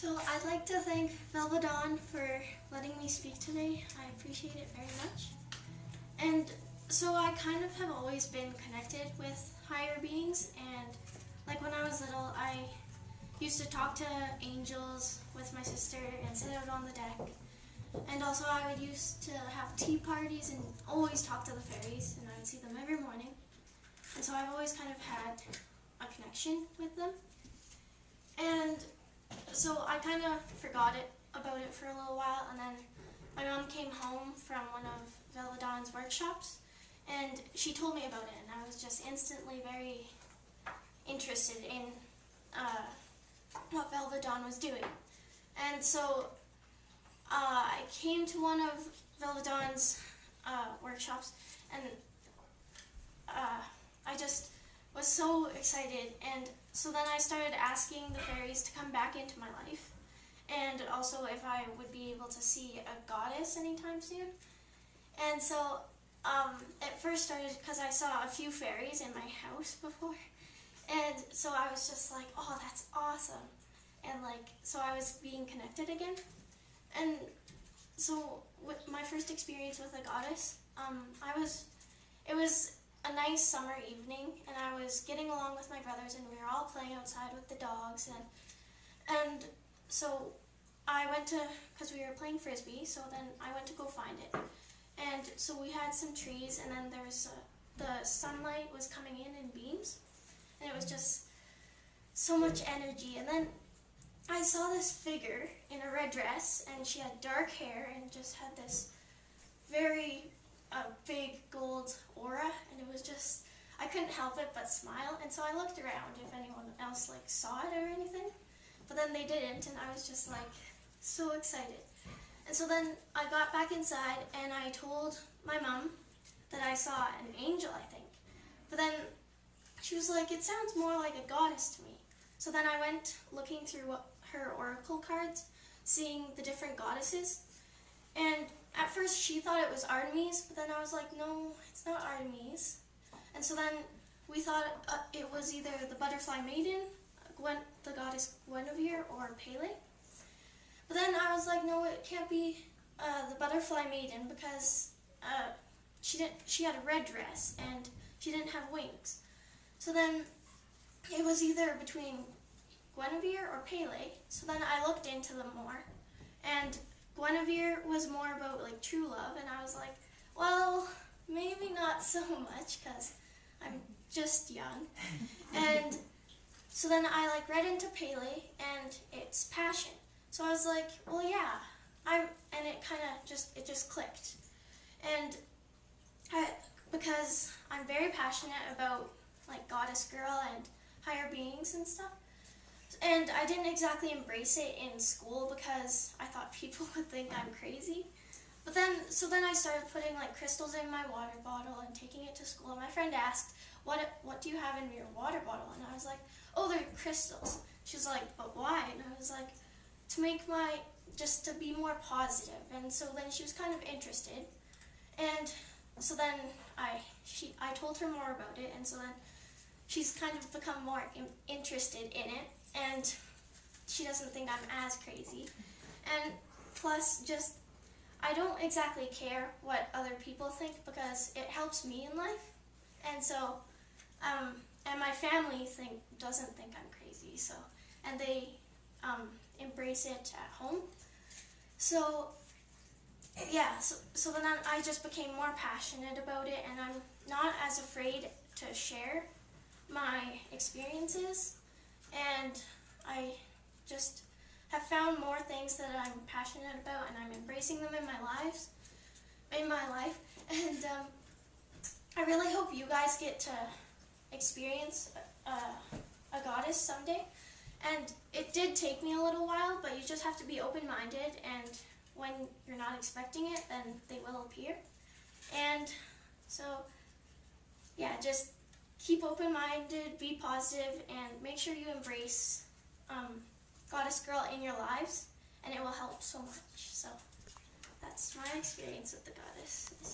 So I'd like to thank Velva for letting me speak today. I appreciate it very much. And so I kind of have always been connected with higher beings, and like when I was little, I used to talk to angels with my sister and sit out on the deck. And also I would used to have tea parties and always talk to the fairies, and I would see them every morning. And so I've always kind of had a connection with them. And so I kind of forgot about it for a little while, and then my mom came home from one of Velva's workshops, and she told me about it, and I was just instantly very interested in what Velva was doing. And so I came to one of Velva's workshops, and I just was so excited. And so then I started asking the fairies to come back into my life, and also if I would be able to see a goddess anytime soon. And so it first started because I saw a few fairies in my house before, and so I was just like, oh, that's awesome. And so I was being connected again. And so with my first experience with a goddess, it was a nice summer evening, and I was getting along with my brothers, and we were all playing outside with the dogs, and so I went to, because we were playing frisbee, so then I went to go find it. And so we had some trees, and then there was the sunlight was coming in beams, and it was just so much energy. And then I saw this figure in a red dress, and she had dark hair and just had this very big gold aura, and it was just, I couldn't help it but smile. And so I looked around if anyone else saw it or anything, but then they didn't, and I was just so excited. And so then I got back inside, and I told my mom that I saw an angel, I think. But then she was like, it sounds more like a goddess to me. So then I went looking through her oracle cards, seeing the different goddesses. And at first she thought it was Artemis, but then I was like, no, it's not Artemis. And so then we thought it was either the butterfly maiden, the goddess Guinevere, or Pele. But then I was like, no, it can't be the butterfly maiden, because she had a red dress and she didn't have wings. So then it was either between Guinevere or Pele. So then I looked into them more, and Guinevere was more about true love, and I was like, well, maybe not so much, because I'm just young. And so then I read into Pele, and it's passion. So I was like, well, yeah, and it kind of just clicked. And because I'm very passionate about goddess girl and higher beings and stuff, and I didn't exactly embrace it in school because I thought people would think I'm crazy. But then I started putting crystals in my water bottle and taking it to school. And my friend asked, what do you have in your water bottle? And I was like, oh, they're crystals. She was like, but why? And I was like, to make just to be more positive. And so then she was kind of interested. And so then I told her more about it, and so then she's kind of become more interested in it, and she doesn't think I'm as crazy. And plus, just, I don't exactly care what other people think, because it helps me in life. And so, and my family doesn't think I'm crazy, so, and they embrace it at home. So yeah, so then I just became more passionate about it, and I'm not as afraid to share my experiences, and I just have found more things that I'm passionate about, and I'm embracing them in my life. And I really hope you guys get to experience a goddess someday. And it did take me a little while, but you just have to be open-minded, and when you're not expecting it, then they will appear. And so, yeah, just keep open-minded, be positive, and make sure you embrace Goddess Girl in your lives, and it will help so much. So that's my experience with the goddess.